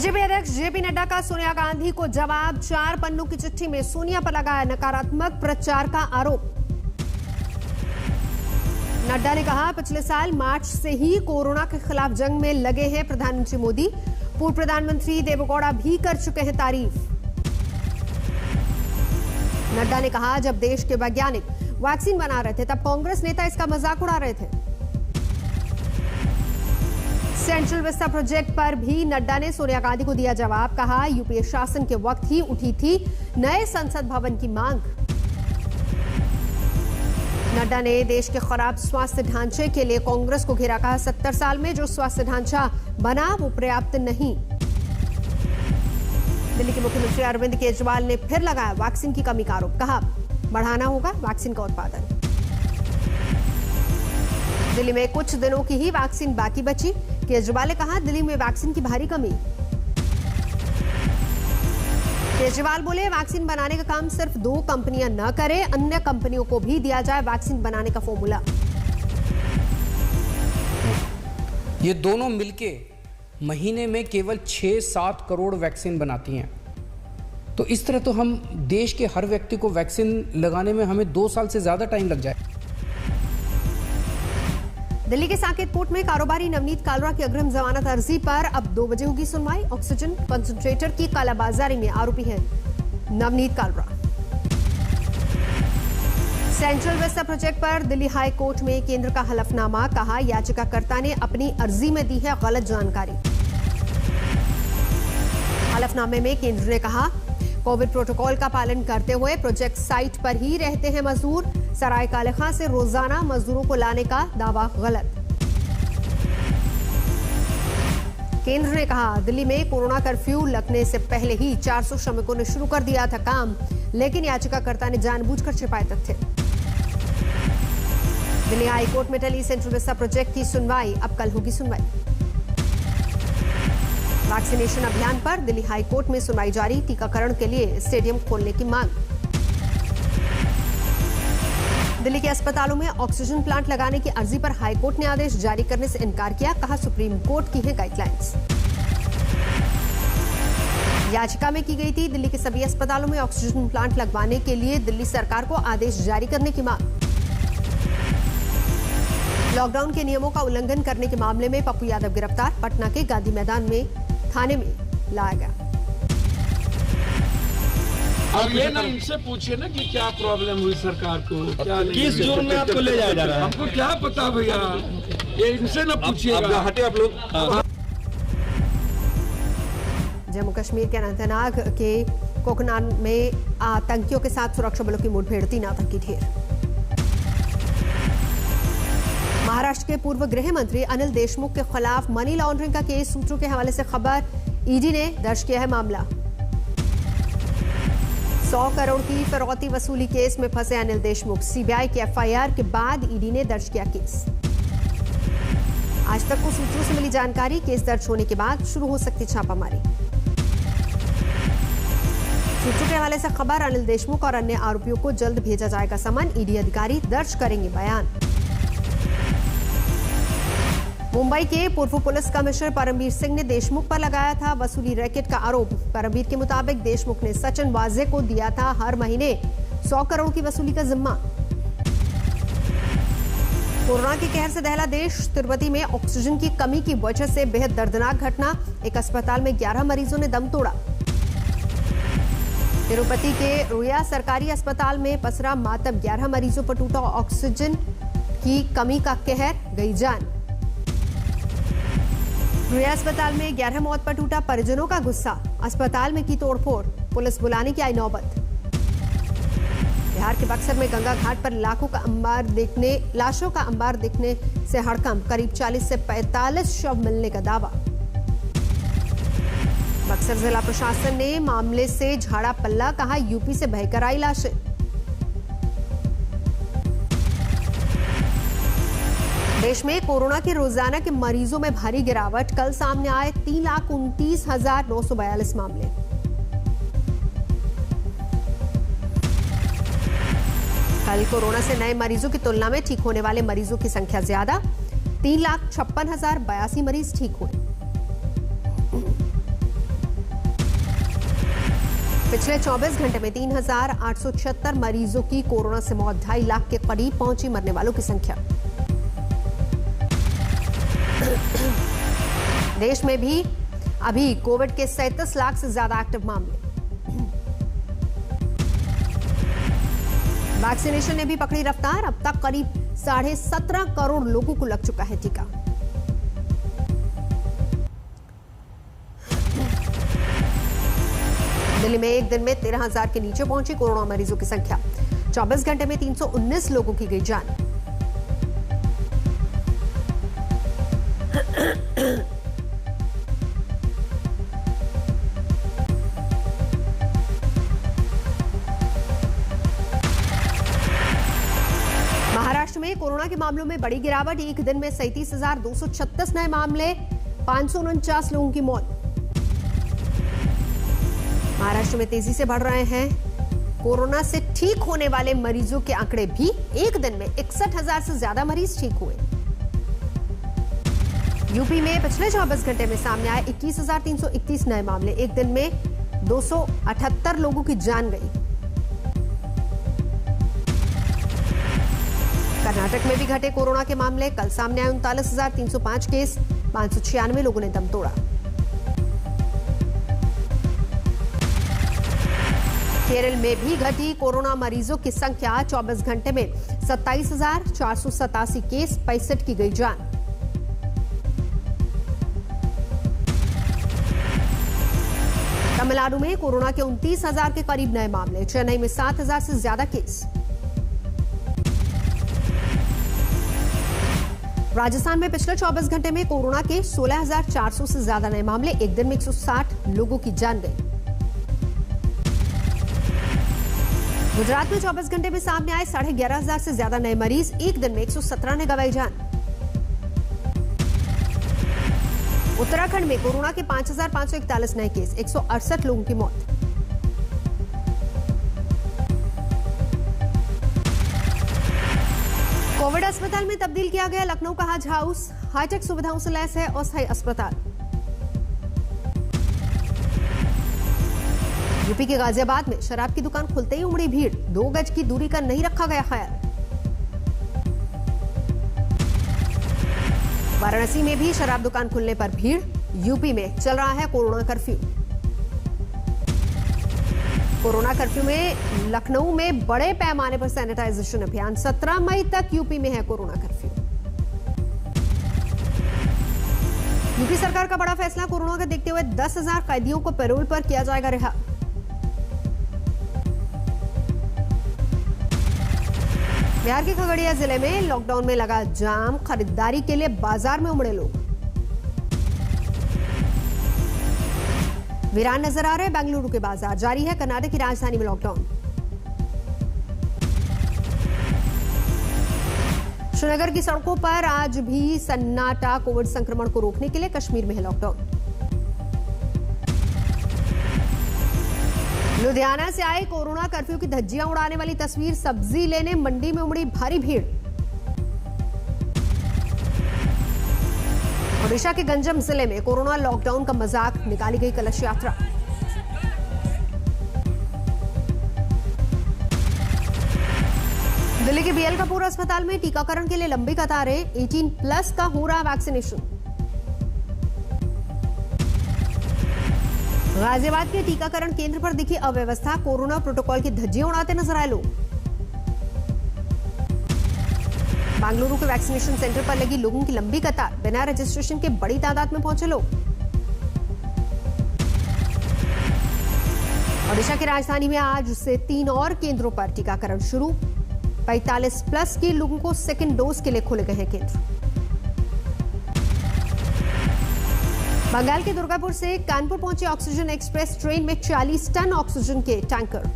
BJP अध्यक्ष JP Nadda का सोनिया गांधी को जवाब। 4 पन्नों की चिट्ठी में सोनिया पर लगाया नकारात्मक प्रचार का आरोप। नड्डा ने कहा, पिछले साल मार्च से ही कोरोना के खिलाफ जंग में लगे हैं प्रधानमंत्री मोदी। पूर्व प्रधानमंत्री देवेगौड़ा भी कर चुके हैं तारीफ। नड्डा ने कहा, जब देश के वैज्ञानिक वैक्सीन बना रहे थे तब कांग्रेस नेता इसका मजाक उड़ा रहे थे। सेंट्रल विस्टा प्रोजेक्ट पर भी नड्डा ने सोनिया गांधी को दिया जवाब। कहा, यूपीए शासन के वक्त ही उठी थी नए संसद भवन की मांग। नड्डा ने देश के खराब स्वास्थ्य ढांचे के लिए कांग्रेस को घेरा। कहा, 70 साल में जो स्वास्थ्य ढांचा बना वो पर्याप्त नहीं। दिल्ली के मुख्यमंत्री अरविंद केजरीवाल ने फिर लगाया वैक्सीन की कमी का आरोप। कहा, बढ़ाना होगा वैक्सीन का उत्पादन। दिल्ली में कुछ दिनों की ही वैक्सीन बाकी बची। केजरीवाल ने कहा, दिल्ली में वैक्सीन की भारी कमी। केजरीवाल बोले, वैक्सीन बनाने का काम सिर्फ 2 कंपनियां न करें, अन्य कंपनियों को भी दिया जाए वैक्सीन बनाने का फॉर्मूला। ये दोनों मिलके महीने में केवल 6-7 करोड़ वैक्सीन बनाती हैं। तो इस तरह तो हम देश के हर व्यक्ति को वैक्सीन लगाने में हमें 2 साल से ज्यादा टाइम लग जाए। दिल्ली के साकेत कोर्ट में कारोबारी नवनीत कालरा की अग्रिम जमानत अर्जी पर अब 2 बजे होगी सुनवाई। ऑक्सीजन कंसंट्रेटर की कालाबाजारी में आरोपी है Navneet Kalra. Central Vista project पर दिल्ली हाई कोर्ट में केंद्र का हलफनामा। कहा, याचिकाकर्ता ने अपनी अर्जी में दी है गलत जानकारी। हलफनामे में केंद्र ने कहा, कोविड प्रोटोकॉल का पालन करते हुए प्रोजेक्ट साइट पर ही रहते हैं मजदूर। सराय काले खां से रोजाना मजदूरों को लाने का दावा गलत। केंद्र ने कहा, दिल्ली में कोरोना कर्फ्यू लगने से पहले ही 400 श्रमिकों ने शुरू कर दिया था काम, लेकिन याचिकाकर्ता ने जानबूझकर छिपाए तथ्य। दिल्ली हाई कोर्ट में टली सेंट्रल विस्टा प्रोजेक्ट की सुनवाई। अब कल होगी सुनवाई। वैक्सीनेशन अभियान पर दिल्ली हाई कोर्ट में सुनवाई जारी। टीकाकरण के लिए स्टेडियम खोलने की मांग। दिल्ली के अस्पतालों में ऑक्सीजन प्लांट लगाने की अर्जी पर हाई कोर्ट ने आदेश जारी करने से इनकार किया। कहा, सुप्रीम कोर्ट की है गाइडलाइंस। याचिका में की गई थी दिल्ली के सभी अस्पतालों में ऑक्सीजन प्लांट लगवाने के लिए दिल्ली सरकार को आदेश जारी करने की मांग। लॉकडाउन के नियमों का उल्लंघन करने के मामले में पप्पू यादव गिरफ्तार। पटना के गांधी मैदान में थाने में लाया गया। अब ये ना इनसे पूछिए ना कि क्या प्रॉब्लम हुई सरकार को, क्या किस जुर्म में आपको ले जाया जा रहा है? हमको क्या पता भैया, ये इनसे ना पूछिएगा। हटे आप लोग। जम्मू कश्मीर के अनंतनाग के कोकनान में आतंकियों के साथ सुरक्षा बलों की मुठभेड़, 3 आतंकी ढेर। महाराष्ट्र के पूर्व गृह मंत्री अनिल देशमुख के खिलाफ मनी लॉन्ड्रिंग का केस। सूत्रों के हवाले से खबर, ईडी ने दर्ज किया है मामला। 100 करोड़ की फिरौती वसूली केस में फंसे अनिल देशमुख। सीबीआई की एफआईआर के बाद ईडी ने दर्ज किया केस। आज तक को सूत्रों से मिली जानकारी, केस दर्ज होने के बाद शुरू हो सकती छापामारी। सूत्रों के हवाले से खबर, अनिल देशमुख और अन्य आरोपियों को जल्द भेजा जाएगा समन। ईडी अधिकारी दर्ज करेंगे बयान। मुंबई के पूर्व पुलिस कमिश्नर परमवीर सिंह ने देशमुख पर लगाया था वसूली रैकेट का आरोप। परमवीर के मुताबिक देशमुख ने सचिन वाजे को दिया था हर महीने 100 करोड़ की वसूली का जिम्मा। कोरोना के कहर से दहला देश। तिरुपति में ऑक्सीजन की कमी की वजह से बेहद दर्दनाक घटना। एक अस्पताल में 11 मरीजों ने दम तोड़ा। तिरुपति के रुया सरकारी अस्पताल में पसरा मातम। 11 मरीजों पर टूटा ऑक्सीजन की कमी का कहर, गई जान। रुया अस्पताल में 11 मौत पर टूटा परिजनों का गुस्सा। अस्पताल में की तोड़फोड़, पुलिस बुलाने की आई नौबत। बिहार के बक्सर में गंगा घाट पर लाशों का अंबार दिखने से हड़कंप। करीब 40 से 45 शव मिलने का दावा। बक्सर जिला प्रशासन ने मामले से झाड़ा पल्ला। कहा, यूपी से बहकर आई लाशें। देश में कोरोना के रोजाना के मरीजों में भारी गिरावट। कल सामने आए 3,29,942 मामले। कल कोरोना से नए मरीजों की तुलना में ठीक होने वाले मरीजों की संख्या ज्यादा। 3,56,082 मरीज ठीक हुए। पिछले 24 घंटे में 3,876 मरीजों की कोरोना से मौत, 2.5 लाख के करीब पहुंची मरने वालों की संख्या। देश में भी अभी कोविड के 37 लाख से ज्यादा एक्टिव मामले। वैक्सीनेशन ने भी पकड़ी रफ्तार, अब तक करीब 17.5 करोड़ लोगों को लग चुका है टीका। दिल्ली में एक दिन में 13,000 के नीचे पहुंची कोरोना मरीजों की संख्या। 24 घंटे में 319 लोगों की गई जान। महाराष्ट्र में कोरोना के मामलों में बड़ी गिरावट, एक दिन में 37,236 नए मामले, 549 लोगों की मौत। महाराष्ट्र में तेजी से बढ़ रहे हैं कोरोना से ठीक होने वाले मरीजों के आंकड़े भी। एक दिन में 61,000 से ज्यादा मरीज ठीक हुए। यूपी में पिछले 24 घंटे में सामने आए 21,331 नए मामले, एक दिन में 278 लोगों की जान गई। कर्नाटक में भी घटे कोरोना के मामले, कल सामने आए 39,305 केस, 596 लोगों ने दम तोड़ा। केरल में भी घटी कोरोना मरीजों की संख्या, 24 घंटे में 27,487 केस, 65 की गई जान। तमिलनाडु में कोरोना के 29,000 के करीब नए मामले, चेन्नई में 7,000 से ज्यादा केस। राजस्थान में पिछले 24 घंटे में कोरोना के 16,400 से ज्यादा नए मामले, एक दिन में 160 लोगों की जान गई। गुजरात में 24 घंटे में सामने आए 11,500 से ज्यादा नए मरीज, एक दिन में 117 ने गंवाई जान। उत्तराखंड में कोरोना के 5,541 नए केस, 168 लोगों की मौत। कोविड अस्पताल में तब्दील किया गया लखनऊ का हज हाउस, हाईटेक सुविधाओं से लैस है अस्थायी अस्पताल। यूपी के गाजियाबाद में शराब की दुकान खुलते ही उमड़ी भीड़, 2 गज की दूरी का नहीं रखा गया ख्याल। वाराणसी में भी शराब दुकान खुलने पर भीड़, यूपी में चल रहा है कोरोना कर्फ्यू। कोरोना कर्फ्यू में लखनऊ में बड़े पैमाने पर सैनिटाइजेशन अभियान, 17 मई तक यूपी में है कोरोना कर्फ्यू। यूपी सरकार का बड़ा फैसला, कोरोना को देखते हुए 10,000 कैदियों को पैरोल पर किया जाएगा रिहा। बिहार के खगड़िया जिले में लॉकडाउन में लगा जाम, खरीदारी के लिए बाजार में उमड़े लोग। वीरान नजर आ रहे बेंगलुरु के बाजार, जारी है कर्नाटक की राजधानी में लॉकडाउन। श्रीनगर की सड़कों पर आज भी सन्नाटा, कोविड संक्रमण को रोकने के लिए कश्मीर में है लॉकडाउन। लुधियाना से आए कोरोना कर्फ्यू की धज्जियां उड़ाने वाली तस्वीर, सब्जी लेने मंडी में उमड़ी भारी भीड़। ओडिशा के गंजम जिले में कोरोना लॉकडाउन का मजाक, निकाली गई कलश यात्रा। दिल्ली के बीएल कपूर अस्पताल में टीकाकरण के लिए लंबी कतारें, 18+ का हो रहा वैक्सीनेशन। गाजियाबाद के टीकाकरण केंद्र पर दिखी अव्यवस्था, कोरोना प्रोटोकॉल की धज्जियां उड़ाते नजर आए लोग। बेंगलुरु के वैक्सीनेशन सेंटर पर लगी लोगों की लंबी कतार, बिना रजिस्ट्रेशन के बड़ी तादाद में पहुंचे लोग। ओडिशा की राजधानी में आज से 3 और केंद्रों पर टीकाकरण शुरू, 45+ के लोगों को सेकेंड डोज के लिए खोले गए हैं केंद्र। बंगाल के दुर्गापुर से कानपुर पहुंची ऑक्सीजन एक्सप्रेस ट्रेन में 40 टन ऑक्सीजन के टैंकर।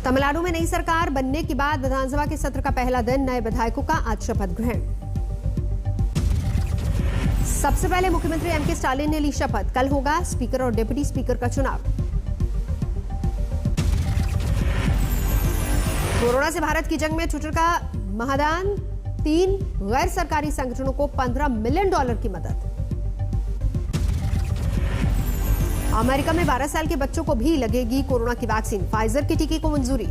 तमिलनाडु में नई सरकार बनने के बाद विधानसभा के सत्र का पहला दिन, नए विधायकों का आज शपथ ग्रहण। सबसे पहले मुख्यमंत्री एमके स्टालिन ने ली शपथ, कल होगा स्पीकर और डिप्टी स्पीकर का चुनाव। कोरोना से भारत की जंग में ट्विटर का महादान, 3 गैर सरकारी संगठनों को $15 मिलियन की मदद। अमेरिका में 12 साल के बच्चों को भी लगेगी कोरोना की वैक्सीन, फाइजर के टीके को मंजूरी।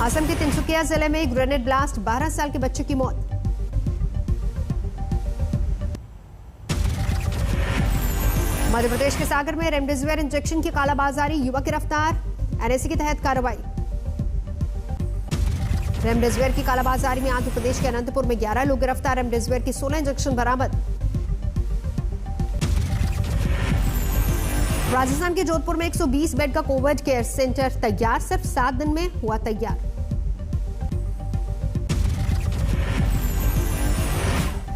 असम के तिनसुकिया जिले में ग्रेनेड ब्लास्ट, 12 साल के बच्चे की मौत। मध्य प्रदेश के सागर में रेमडेसिविर इंजेक्शन की कालाबाजारी, युवक गिरफ्तार, एनएसए के तहत कार्रवाई। रेमडेसिविर की कालाबाजारी में आंध्र प्रदेश के अनंतपुर में 11 लोग गिरफ्तार, रेमडेसिविर की 16 इंजेक्शन बरामद। राजस्थान के जोधपुर में 120 बेड का कोविड केयर सेंटर तैयार, सिर्फ 7 दिन में हुआ तैयार।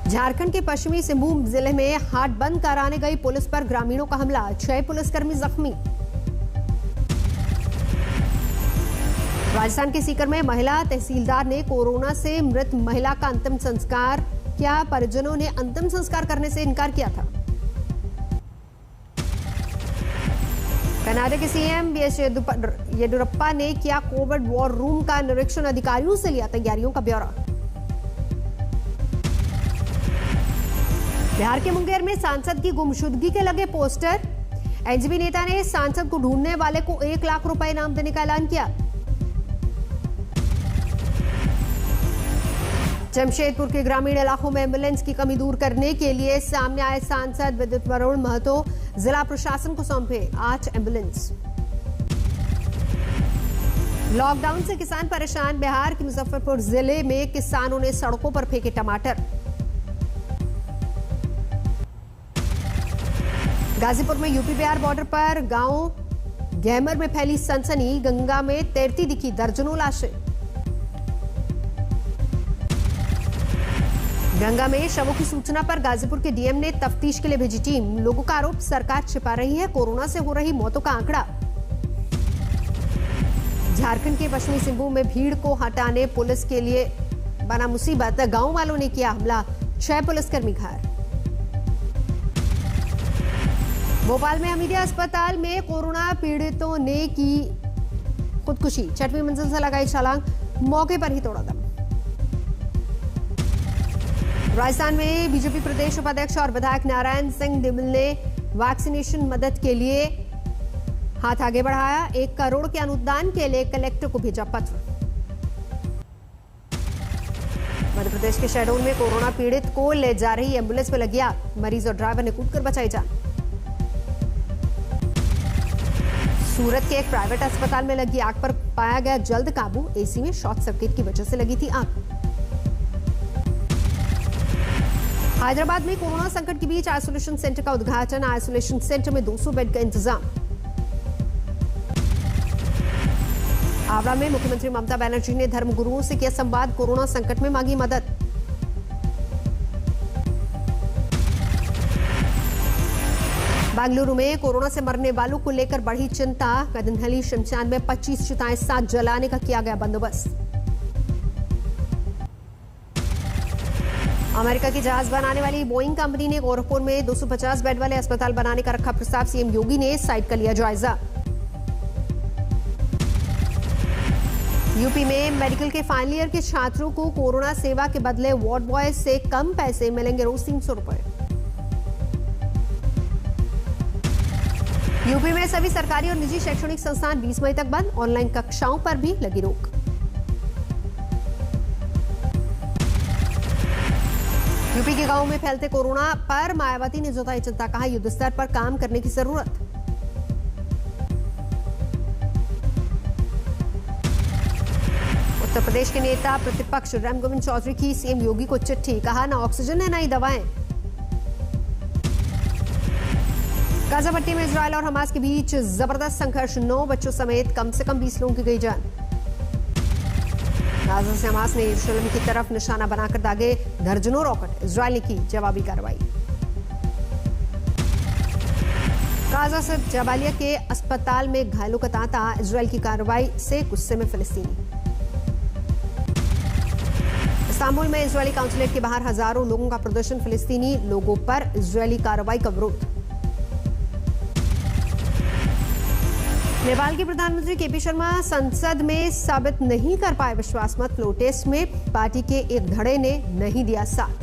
झारखंड के पश्चिमी सिंहभूम जिले में हाट बंद कराने गई पुलिस पर ग्रामीणों का हमला, 6 पुलिसकर्मी जख्मी। राजस्थान के सीकर में महिला तहसीलदार ने कोरोना से मृत महिला का अंतिम संस्कार किया, परिजनों ने अंतिम संस्कार करने से इनकार किया था। कर्नाटक के सीएम बीएस येदियुरप्पा ने किया कोविड वॉर रूम का निरीक्षण, अधिकारियों से लिया तैयारियों का ब्यौरा। बिहार के मुंगेर में सांसद की गुमशुदगी के लगे पोस्टर, एनसीपी नेता ने सांसद को ढूंढने वाले को 1 लाख रुपए इनाम देने का ऐलान किया। जमशेदपुर के ग्रामीण इलाकों में एम्बुलेंस की कमी दूर करने के लिए सामने आए सांसद विद्युत वरुण महतो, जिला प्रशासन को सौंपे 8 एम्बुलेंस। लॉकडाउन से किसान परेशान, बिहार के मुजफ्फरपुर जिले में किसानों ने सड़कों पर फेंके टमाटर। गाजीपुर में यूपी बिहार बॉर्डर पर गांव गैमर में फैली सनसनी, गंगा में तैरती दिखी दर्जनों लाशें। गंगा में शवों की सूचना पर गाजीपुर के डीएम ने तफ्तीश के लिए भेजी टीम, लोगों का आरोप सरकार छिपा रही है कोरोना से हो रही मौतों का आंकड़ा। झारखंड के पश्चिमी सिंहभूम में भीड़ को हटाने पुलिस के लिए बना मुसीबत, गांव वालों ने किया हमला, 6 पुलिसकर्मी घायल। भोपाल में हमीदिया अस्पताल में कोरोना पीड़ितों ने की खुदकुशी, 6वीं मंजिल से लगाई छलांग, मौके पर ही तोड़ा दम। राजस्थान में बीजेपी प्रदेश उपाध्यक्ष और विधायक नारायण सिंह दिमिल ने वैक्सीनेशन मदद के लिए हाथ आगे बढ़ाया, 1 करोड़ के अनुदान के लिए कलेक्टर को भेजा पत्र। मध्य प्रदेश के शहडोल में कोरोना पीड़ित को ले जा रही एम्बुलेंस में लगी आग, मरीज और ड्राइवर ने कूदकर बचाई जान। सूरत के एक प्राइवेट अस्पताल में लगी आग पर पाया गया जल्द काबू, एसी में शॉर्ट सर्किट की वजह से लगी थी आग। हैदराबाद में कोरोना संकट के बीच आइसोलेशन सेंटर का उद्घाटन, आइसोलेशन सेंटर में 200 बेड का इंतजाम। आगरा में मुख्यमंत्री ममता बनर्जी ने धर्मगुरुओं से किया संवाद, कोरोना संकट में मांगी मदद। बेंगलुरु में कोरोना से मरने वालों को लेकर बढ़ी चिंता, कदनहली शमशान में 25 चिताएं साथ जलाने का किया गया बंदोबस्त। अमेरिका की जहाज बनाने वाली बोइंग कंपनी ने गोरखपुर में 250 बेड वाले अस्पताल बनाने का रखा प्रस्ताव, सीएम योगी ने साइट का लिया जायजा। यूपी में मेडिकल के फाइनल ईयर के छात्रों को कोरोना सेवा के बदले वार्ड बॉय से कम पैसे मिलेंगे, रोज 300 रुपए। यूपी में सभी सरकारी और निजी शैक्षणिक संस्थान 20 मई तक बंद, ऑनलाइन कक्षाओं पर भी लगी रोक। यूपी के गांवों में फैलते कोरोना पर मायावती ने जताई चिंता, कहा युद्ध स्तर पर काम करने की जरूरत। उत्तर प्रदेश के नेता प्रतिपक्ष राम गोविंद चौधरी की सीएम योगी को चिट्ठी, कहा ना ऑक्सीजन है ना ही दवाएं। गाजा पट्टी में इजरायल और हमास के बीच जबरदस्त संघर्ष, 9 बच्चों समेत कम से कम 20 लोगों की गई जान। गाजा से हमास ने यरूशलेम की तरफ निशाना बनाकर दागे दर्जनों रॉकेट, इजरायल ने की जवाबी कार्रवाई। गाजा से जबालिया के अस्पताल में घायलों का तांता, इजरायल की कार्रवाई से गुस्से में फिलिस्तीनी। इस्तांबुल में इजरायली काउंसुलेट के बाहर हजारों लोगों का प्रदर्शन, फिलिस्तीनी लोगों पर इजरायली कार्रवाई का विरोध। नेपाल के प्रधानमंत्री केपी शर्मा संसद में साबित नहीं कर पाए विश्वास मत, फ्लो टेस्ट में पार्टी के एक धड़े ने नहीं दिया साथ।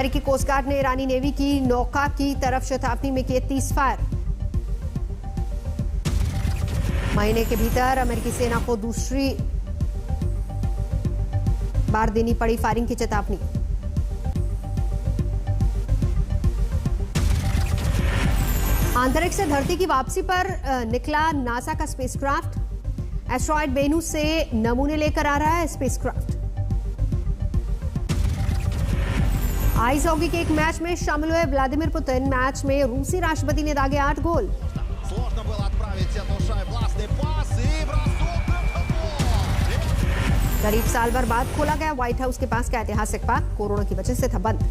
अमेरिकी कोस्ट गार्ड ने ईरानी नेवी की नौका की तरफ शताब्दी में किए 30 फायर। महीने के भीतर अमेरिकी सेना को दूसरी बार देनी पड़ी फायरिंग की चेतावनी। अंतरिक्ष से धरती की वापसी पर निकला नासा का स्पेसक्राफ्ट। एस्ट्रॉयड वेनस से नमूने लेकर आ रहा है स्पेसक्राफ्ट। आइस हॉकी के एक मैच में शामिल हुए व्लादिमीर पुतिन। मैच में रूसी राष्ट्रपति ने दागे 8 गोल। करीब साल भर बाद खोला गया व्हाइट हाउस के पास का ऐतिहासिक पार्क कोरोना की वजह से था बंद।